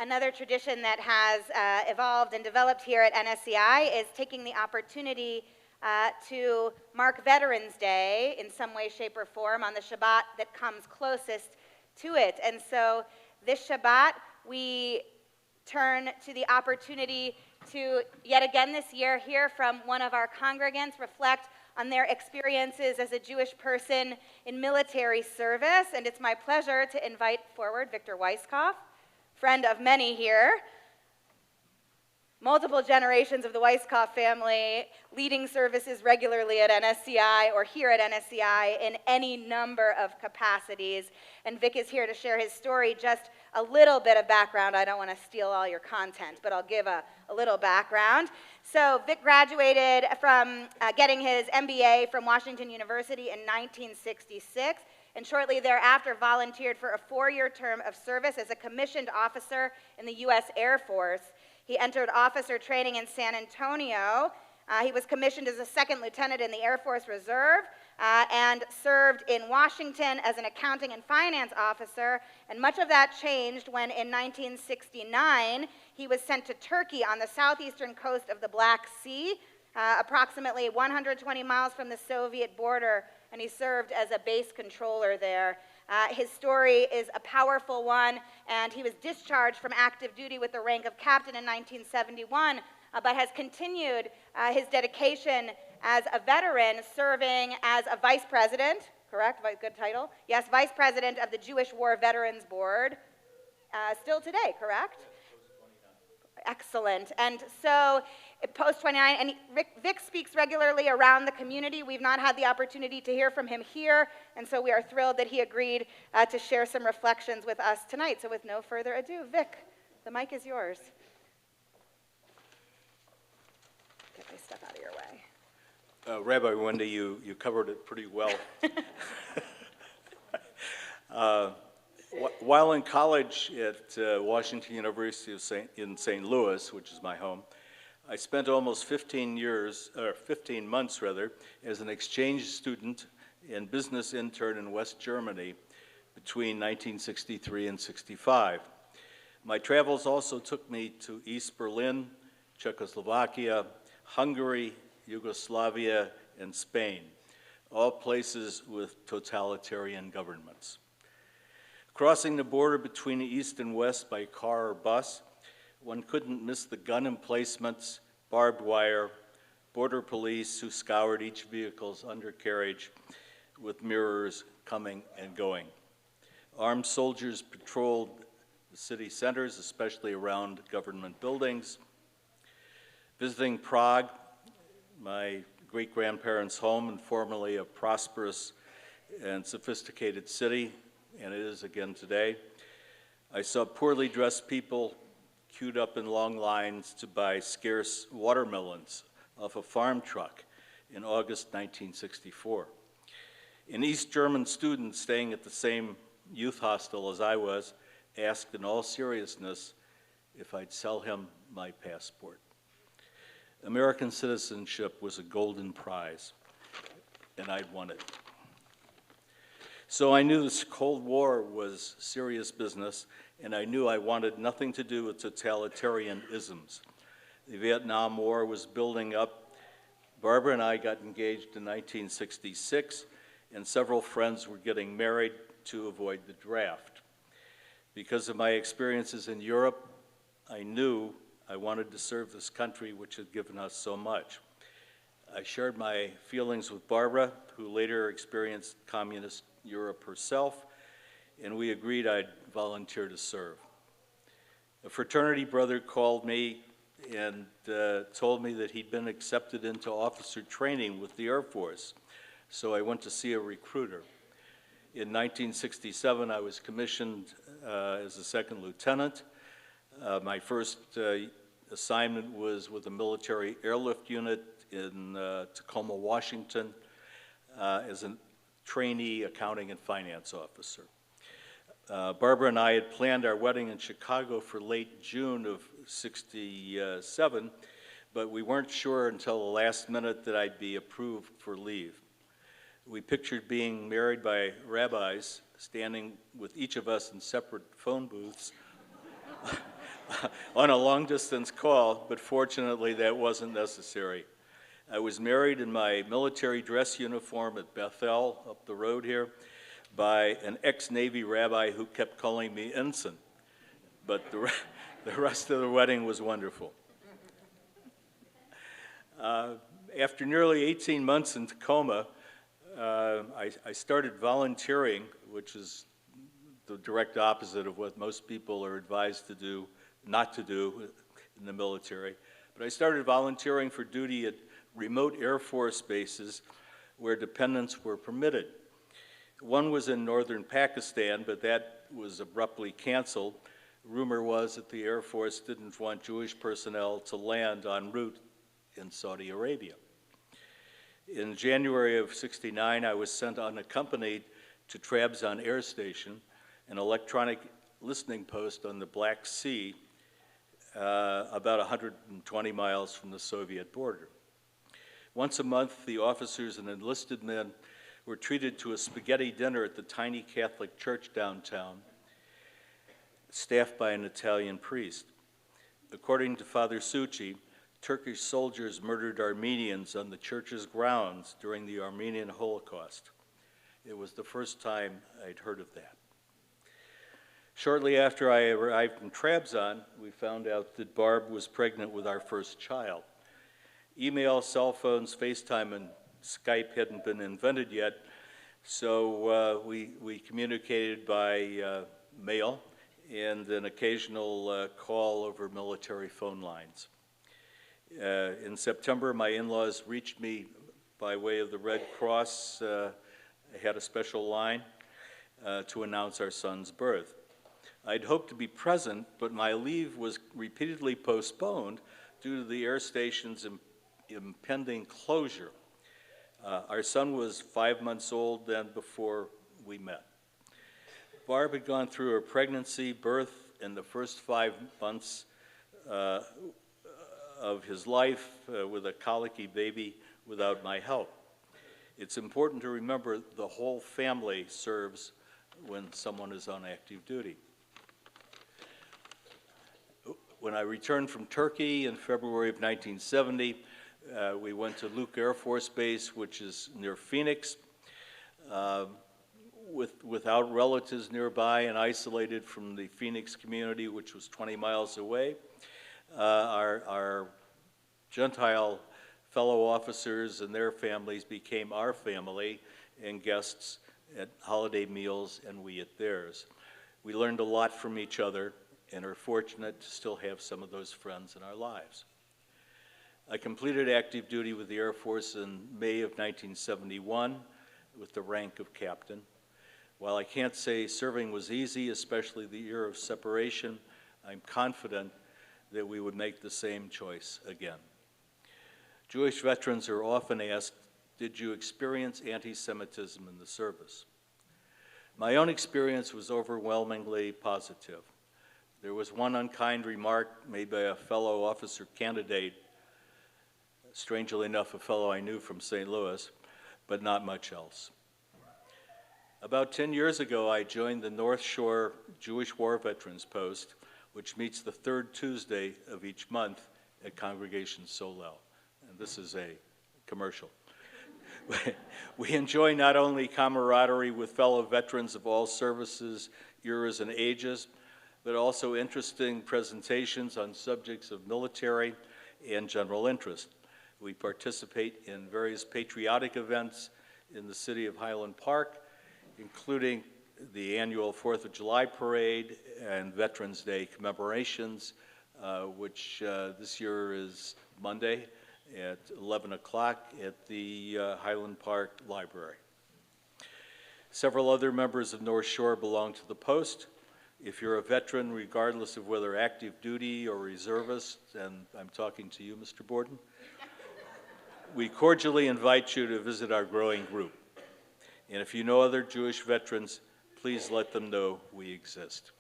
Another tradition that has evolved and developed here at NSCI is taking the opportunity to mark Veterans Day in some way, shape, or form on the Shabbat that comes closest to it. And so this Shabbat, we turn to the opportunity to, yet again this year, hear from one of our congregants, reflect on their experiences as a Jewish person in military service. And it's my pleasure to invite forward Victor Weisskopf, friend of many here, multiple generations of the Weisskopf family, leading services regularly at NSCI or here at NSCI in any number of capacities. And Vic is here to share his story. Just a little bit of background. I don't want to steal all your content, but I'll give a little background. So Vic graduated from getting his MBA from Washington University in 1966, and shortly thereafter volunteered for a 4-year term of service as a commissioned officer in the U.S. Air Force. He entered officer training in San Antonio. He was commissioned as a second lieutenant in the Air Force Reserve and served in Washington as an accounting and finance officer. And much of that changed when in 1969 he was sent to Turkey on the southeastern coast of the Black Sea, approximately 120 miles from the Soviet border, and he served as a base controller there. His story is a powerful one, and he was discharged from active duty with the rank of captain in 1971, but has continued his dedication as a veteran, serving as a vice president, correct? Good title? Yes, vice president of the Jewish War Veterans Board, still today, correct? Excellent. And so post-29, and Vic speaks regularly around the community. We've not had the opportunity to hear from him here, and so we are thrilled that he agreed to share some reflections with us tonight. So with no further ado, Vic, the mic is yours. Get my stuff out of your way. Rabbi Wendy, you covered it pretty well. While in college at Washington University in St. Louis, which is my home, I spent almost 15 months as an exchange student and business intern in West Germany between 1963 and 65. My travels also took me to East Berlin, Czechoslovakia, Hungary, Yugoslavia, and Spain, all places with totalitarian governments. Crossing the border between the East and West by car or bus, one couldn't miss the gun emplacements, barbed wire, border police who scoured each vehicle's undercarriage with mirrors coming and going. Armed soldiers patrolled the city centers, especially around government buildings. Visiting Prague, my great-grandparents' home and formerly a prosperous and sophisticated city, and it is again today, I saw poorly dressed people queued up in long lines to buy scarce watermelons off a farm truck in August 1964. An East German student staying at the same youth hostel as I was asked in all seriousness if I'd sell him my passport. American citizenship was a golden prize, and I'd won it. So I knew this Cold War was serious business, and I knew I wanted nothing to do with totalitarian isms. The Vietnam War was building up. Barbara and I got engaged in 1966, and several friends were getting married to avoid the draft. Because of my experiences in Europe, I knew I wanted to serve this country which had given us so much. I shared my feelings with Barbara, who later experienced communist Europe herself, and we agreed I'd volunteer to serve. A fraternity brother called me and told me that he'd been accepted into officer training with the Air Force, so I went to see a recruiter. In 1967, I was commissioned as a second lieutenant. My first assignment was with a military airlift unit in Tacoma, Washington, as a trainee accounting and finance officer. Barbara and I had planned our wedding in Chicago for late June of '67, but we weren't sure until the last minute that I'd be approved for leave. We pictured being married by rabbis, standing with each of us in separate phone booths on a long-distance call, but fortunately that wasn't necessary. I was married in my military dress uniform at Bethel, up the road here, by an ex-Navy rabbi who kept calling me ensign, but the rest of the wedding was wonderful. After nearly 18 months in Tacoma, I started volunteering, which is the direct opposite of what most people are advised to do, not to do in the military. But I started volunteering for duty at remote Air Force bases where dependents were permitted. One was in northern Pakistan, but that was abruptly canceled. Rumor was that the Air Force didn't want Jewish personnel to land en route in Saudi Arabia. In January of '69, I was sent unaccompanied to Trabzon Air Station, an electronic listening post on the Black Sea, about 120 miles from the Soviet border. Once a month, the officers and enlisted men were treated to a spaghetti dinner at the tiny Catholic church downtown, staffed by an Italian priest. According to Father Succi, Turkish soldiers murdered Armenians on the church's grounds during the Armenian Holocaust. It was the first time I'd heard of that. Shortly after I arrived in Trabzon, we found out that Barb was pregnant with our first child. Email, cell phones, FaceTime, and Skype hadn't been invented yet, so we communicated by mail and an occasional call over military phone lines. In September, my in-laws reached me by way of the Red Cross. I had a special line to announce our son's birth. I'd hoped to be present, but my leave was repeatedly postponed due to the air station's impending closure. Our son was 5 months old then before we met. Barb had gone through her pregnancy, birth, and the first 5 months of his life with a colicky baby without my help. It's important to remember the whole family serves when someone is on active duty. When I returned from Turkey in February of 1970, we went to Luke Air Force Base, which is near Phoenix. Without relatives nearby and isolated from the Phoenix community, which was 20 miles away, our Gentile fellow officers and their families became our family and guests at holiday meals, and we at theirs. We learned a lot from each other and are fortunate to still have some of those friends in our lives. I completed active duty with the Air Force in May of 1971 with the rank of captain. While I can't say serving was easy, especially the year of separation, I'm confident that we would make the same choice again. Jewish veterans are often asked, did you experience anti-Semitism in the service? My own experience was overwhelmingly positive. There was one unkind remark made by a fellow officer candidate, strangely enough a fellow I knew from St. Louis, but not much else. About 10 years ago, I joined the North Shore Jewish War Veterans Post, which meets the third Tuesday of each month at Congregation Solel. And this is a commercial. We enjoy not only camaraderie with fellow veterans of all services, eras, and ages, but also interesting presentations on subjects of military and general interest. We participate in various patriotic events in the city of Highland Park, including the annual 4th of July parade and Veterans Day commemorations, which this year is Monday at 11 o'clock at the Highland Park Library. Several other members of North Shore belong to the post. If you're a veteran, regardless of whether active duty or reservist, and I'm talking to you, Mr. Borden, we cordially invite you to visit our growing group. And if you know other Jewish veterans, please let them know we exist.